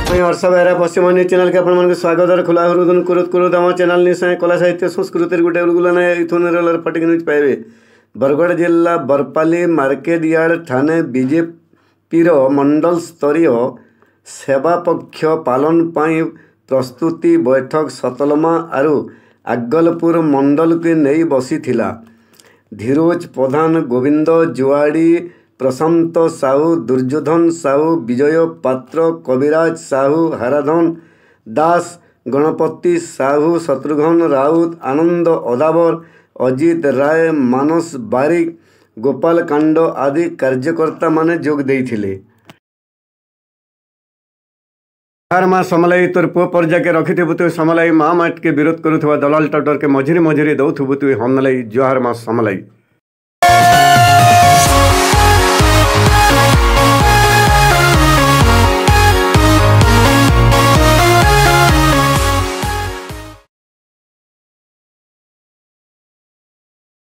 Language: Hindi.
मैं हर्ष बेहरा पश्चिम न्यूज चैनल के अपन स्वागत और खुला हृदय कुरुत कुरुत आम चैनल निश्चय कला साहित्य संस्कृति गोटे गुलाना इथुन पटिक न्यूज पाइबे। बरगढ़ जिला बरपाली मार्केट यार्ड ठाणे बीजेपी मंडल स्तरीय सेवा पक्ष पालन पाई प्रस्तुति बैठक सतलमा आरु आगलपुर मंडल के नहीं बसी थिला। धीरोज प्रधान, गोविंद जुआड़ी, प्रशांत साहू, दुर्योधन साहू, विजय पात्र, कविराज साहू, हराधन दास, गणपति साहू, शत्रुघ्न राउत, आनंद अदावर, अजित राय, मानस बारिक, गोपाल कांड आदि कार्यकर्ता माने जोग देइथिले। हर माँ समलाई तोर पुओ पर्जा के रखिथबु तु समलाई माँ माट के विरोध करुवा दलाल टाउटर के मझिरे मझिरे दौथबु तु हमलाई जुहार माँ समलाई।